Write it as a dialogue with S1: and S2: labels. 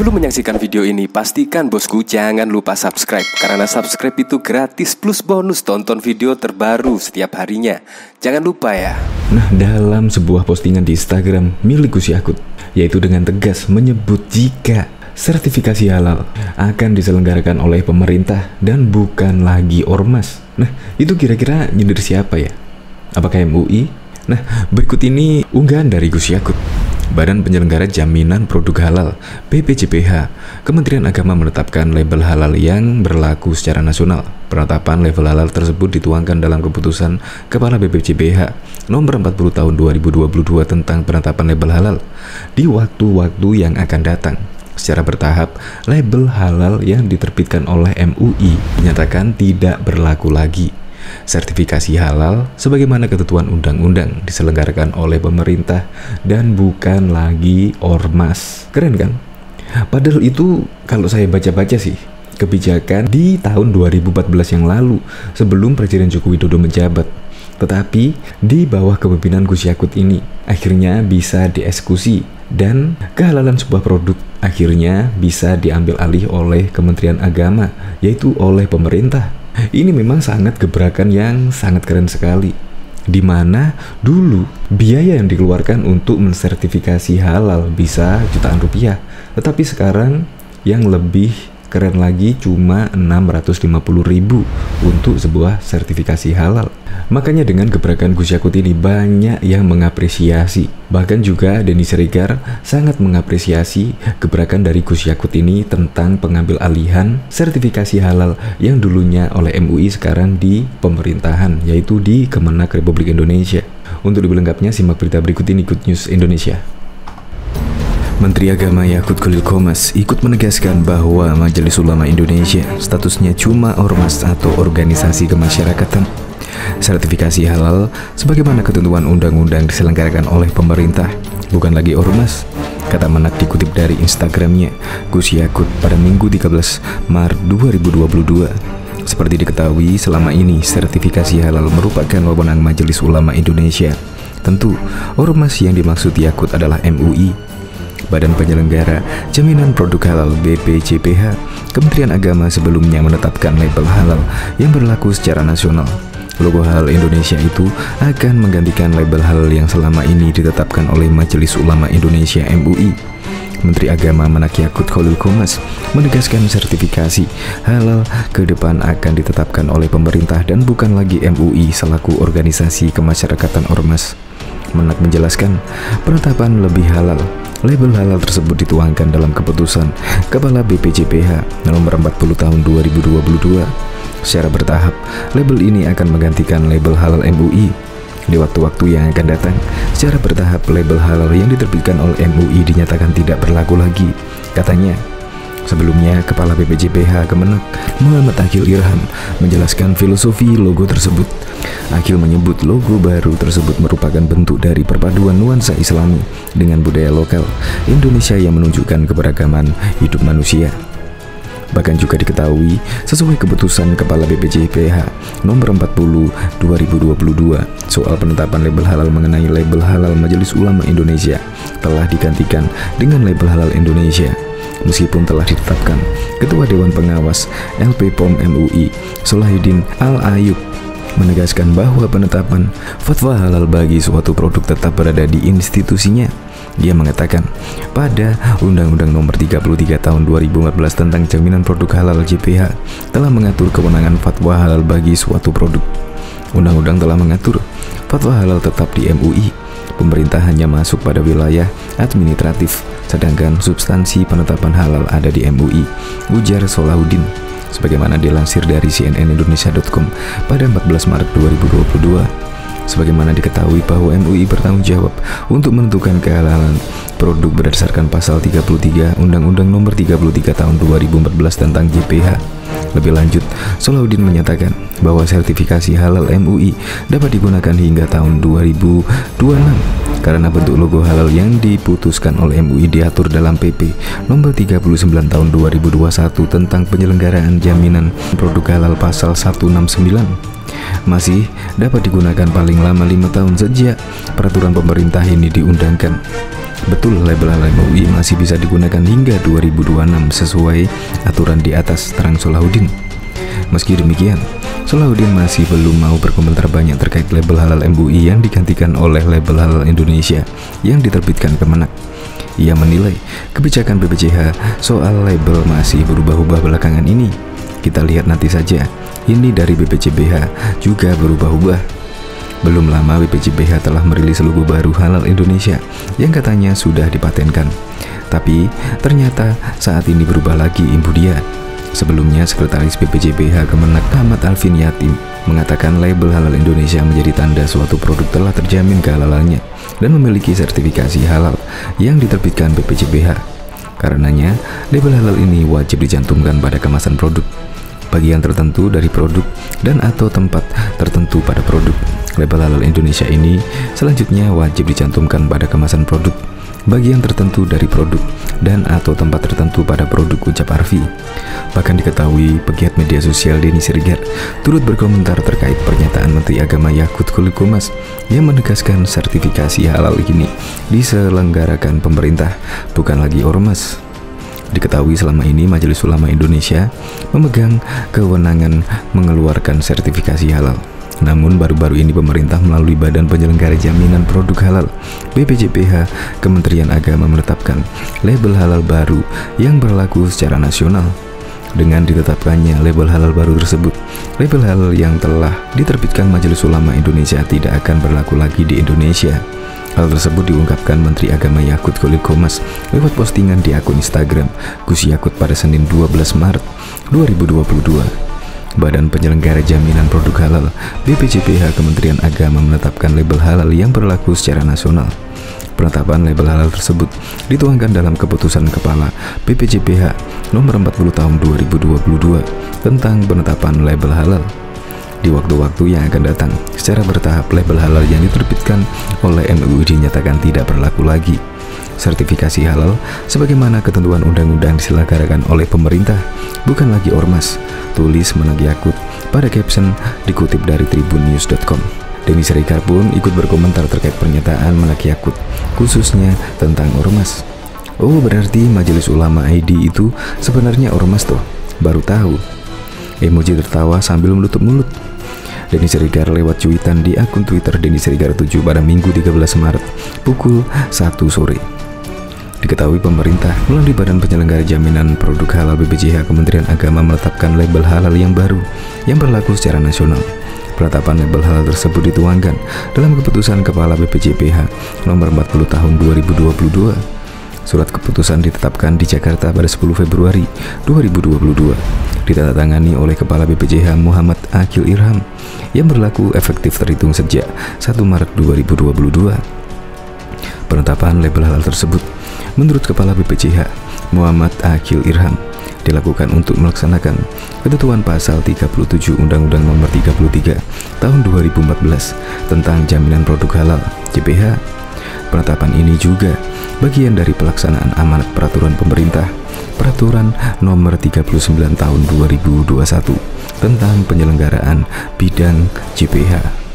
S1: Sebelum menyaksikan video ini, pastikan bosku jangan lupa subscribe, karena subscribe itu gratis plus bonus tonton video terbaru setiap harinya. Jangan lupa ya.
S2: Nah, dalam sebuah postingan di Instagram milik Gus Yakut, yaitu dengan tegas menyebut jika sertifikasi halal akan diselenggarakan oleh pemerintah dan bukan lagi ormas. Nah, itu kira-kira nyindir siapa ya? Apakah MUI? Nah, berikut ini unggahan dari Gus Yakut. Badan Penyelenggara Jaminan Produk Halal (BPJPH), Kementerian Agama menetapkan label halal yang berlaku secara nasional. Penetapan label halal tersebut dituangkan dalam keputusan Kepala BPJPH nomor 40 tahun 2022 tentang penetapan label halal di waktu-waktu yang akan datang. Secara bertahap, label halal yang diterbitkan oleh MUI dinyatakan tidak berlaku lagi. Sertifikasi halal sebagaimana ketentuan undang-undang diselenggarakan oleh pemerintah dan bukan lagi ormas. Keren kan? Padahal itu kalau saya baca-baca sih, kebijakan di tahun 2014 yang lalu sebelum Presiden Joko Widodo menjabat. Tetapi di bawah kepemimpinan Gus Yakut ini akhirnya bisa dieksekusi dan kehalalan sebuah produk akhirnya bisa diambil alih oleh Kementerian Agama, yaitu oleh pemerintah. Ini memang sangat gebrakan yang sangat keren sekali, di mana dulu biaya yang dikeluarkan untuk mensertifikasi halal bisa jutaan rupiah, tetapi sekarang yang lebih keren lagi cuma 650.000 untuk sebuah sertifikasi halal. Makanya dengan gebrakan Gus Yakut ini banyak yang mengapresiasi. Bahkan juga Denny Siregar sangat mengapresiasi gebrakan dari Gus Yakut ini tentang pengambil alihan sertifikasi halal yang dulunya oleh MUI sekarang di pemerintahan, yaitu di Kemenak Republik Indonesia. Untuk lebih lengkapnya simak berita berikut ini, Good News Indonesia. Menteri Agama Yakut Khalil Qomas ikut menegaskan bahwa Majelis Ulama Indonesia statusnya cuma ormas atau organisasi kemasyarakatan. Sertifikasi halal sebagaimana ketentuan undang-undang diselenggarakan oleh pemerintah, bukan lagi ormas, kata Menak dikutip dari Instagramnya Gus Yakut pada Minggu 13 Maret 2022. Seperti diketahui, selama ini sertifikasi halal merupakan wewenang Majelis Ulama Indonesia. Tentu, ormas yang dimaksud Yakut adalah MUI. Badan Penyelenggara Jaminan Produk Halal BPJPH, Kementerian Agama sebelumnya menetapkan label halal yang berlaku secara nasional. Logo halal Indonesia itu akan menggantikan label halal yang selama ini ditetapkan oleh Majelis Ulama Indonesia MUI. Menteri Agama Menak Yakut Khalil Qomas menegaskan sertifikasi halal ke depan akan ditetapkan oleh pemerintah dan bukan lagi MUI selaku organisasi kemasyarakatan ormas. Menak menjelaskan penetapan lebih halal. Label halal tersebut dituangkan dalam keputusan Kepala BPJPH nomor 40 tahun 2022. Secara bertahap, label ini akan menggantikan label halal MUI. Di waktu-waktu yang akan datang, secara bertahap label halal yang diterbitkan oleh MUI dinyatakan tidak berlaku lagi, katanya. Sebelumnya, Kepala BPJPH Kemenak Muhammad Akil Irham menjelaskan filosofi logo tersebut. Akil menyebut logo baru tersebut merupakan bentuk dari perpaduan nuansa Islami dengan budaya lokal Indonesia yang menunjukkan keberagaman hidup manusia. Bahkan juga diketahui, sesuai keputusan Kepala BPJPH nomor 40 2022 soal penetapan label halal mengenai label halal Majelis Ulama Indonesia telah digantikan dengan label halal Indonesia. Meskipun telah ditetapkan, Ketua Dewan Pengawas LP-POM MUI Solahuddin Al-Ayyub menegaskan bahwa penetapan fatwa halal bagi suatu produk tetap berada di institusinya. Dia mengatakan, pada Undang-Undang Nomor 33 Tahun 2014 tentang Jaminan Produk Halal JPH telah mengatur kewenangan fatwa halal bagi suatu produk. Undang-undang telah mengatur fatwa halal tetap di MUI. Pemerintah hanya masuk pada wilayah administratif, sedangkan substansi penetapan halal ada di MUI, ujar Solahuddin. Sebagaimana dilansir dari cnnindonesia.com pada 14 Maret 2022. Sebagaimana diketahui bahwa MUI bertanggung jawab untuk menentukan kehalalan produk berdasarkan pasal 33 Undang-Undang Nomor 33 Tahun 2014 tentang JPH. Lebih lanjut, Solahuddin menyatakan bahwa sertifikasi halal MUI dapat digunakan hingga tahun 2026 karena bentuk logo halal yang diputuskan oleh MUI diatur dalam PP Nomor 39 Tahun 2021 tentang penyelenggaraan jaminan produk halal pasal 169. masih dapat digunakan paling lama 5 tahun sejak peraturan pemerintah ini diundangkan. Betul, label halal MUI masih bisa digunakan hingga 2026 sesuai aturan di atas, terang Solahuddin. Meski demikian, Solahuddin masih belum mau berkomentar banyak terkait label halal MUI yang digantikan oleh label halal Indonesia yang diterbitkan Kemenak. Ia menilai kebijakan BPJH soal label masih berubah-ubah belakangan ini. Kita lihat nanti saja. Ini dari BPJBH juga berubah-ubah. Belum lama BPJBH telah merilis logo baru halal Indonesia yang katanya sudah dipatenkan. Tapi ternyata saat ini berubah lagi, imbu dia. Sebelumnya Sekretaris BPJBH Kemenak Ahmad Alvin Yatim mengatakan label halal Indonesia menjadi tanda suatu produk telah terjamin kehalalannya dan memiliki sertifikasi halal yang diterbitkan BPJBH. Karenanya, label halal ini wajib dicantumkan pada kemasan produk, bagian tertentu dari produk, dan atau tempat tertentu pada produk. Label halal Indonesia ini selanjutnya wajib dicantumkan pada kemasan produk, bagian tertentu dari produk, dan atau tempat tertentu pada produk, ucap Arfi. Bahkan diketahui pegiat media sosial Denny Siregar turut berkomentar terkait pernyataan Menteri Agama Yakut Khalil Qomas yang menegaskan sertifikasi halal ini diselenggarakan pemerintah, bukan lagi ormas. Diketahui selama ini Majelis Ulama Indonesia memegang kewenangan mengeluarkan sertifikasi halal. Namun baru-baru ini pemerintah melalui Badan Penyelenggara Jaminan Produk Halal BPJBH Kementerian Agama menetapkan label halal baru yang berlaku secara nasional. Dengan ditetapkannya label halal baru tersebut, label halal yang telah diterbitkan Majelis Ulama Indonesia tidak akan berlaku lagi di Indonesia. Hal tersebut diungkapkan Menteri Agama Yakut Khalil Qomas lewat postingan di akun Instagram Gus Yakut pada Senin 12 Maret 2022. Badan Penyelenggara Jaminan Produk Halal BPJBH Kementerian Agama menetapkan label halal yang berlaku secara nasional. Penetapan label halal tersebut dituangkan dalam keputusan Kepala BPJBH nomor 40 tahun 2022 tentang penetapan label halal. Di waktu-waktu yang akan datang, secara bertahap label halal yang diterbitkan oleh MUI dinyatakan tidak berlaku lagi. Sertifikasi halal sebagaimana ketentuan undang-undang diselenggarakan oleh pemerintah, bukan lagi ormas, tulis Menak Yakut pada caption dikutip dari tribunnews.com. Denny Siregar pun ikut berkomentar terkait pernyataan Menak Yakut, khususnya tentang ormas. Oh, berarti Majelis Ulama ID itu sebenarnya ormas toh? Baru tahu. Emoji tertawa sambil menutup mulut. Denny Siregar lewat cuitan di akun Twitter Denny Siregar 7 pada Minggu 13 Maret pukul 1 sore. Diketahui pemerintah melalui Badan Penyelenggara Jaminan Produk Halal BPJH Kementerian Agama menetapkan label halal yang baru yang berlaku secara nasional. Penetapan label halal tersebut dituangkan dalam keputusan Kepala BPJBH nomor 40 tahun 2022. Surat keputusan ditetapkan di Jakarta pada 10 Februari 2022. Ditandatangani oleh Kepala BPJH Muhammad Akil Irham yang berlaku efektif terhitung sejak 1 Maret 2022. Penetapan label halal tersebut menurut Kepala BPJH Muhammad Akil Irham dilakukan untuk melaksanakan ketentuan pasal 37 Undang-Undang Nomor 33 Tahun 2014 tentang Jaminan Produk Halal JPH. Penetapan ini juga bagian dari pelaksanaan amanat peraturan pemerintah Peraturan Nomor 39 Tahun 2021 tentang penyelenggaraan bidang JPH.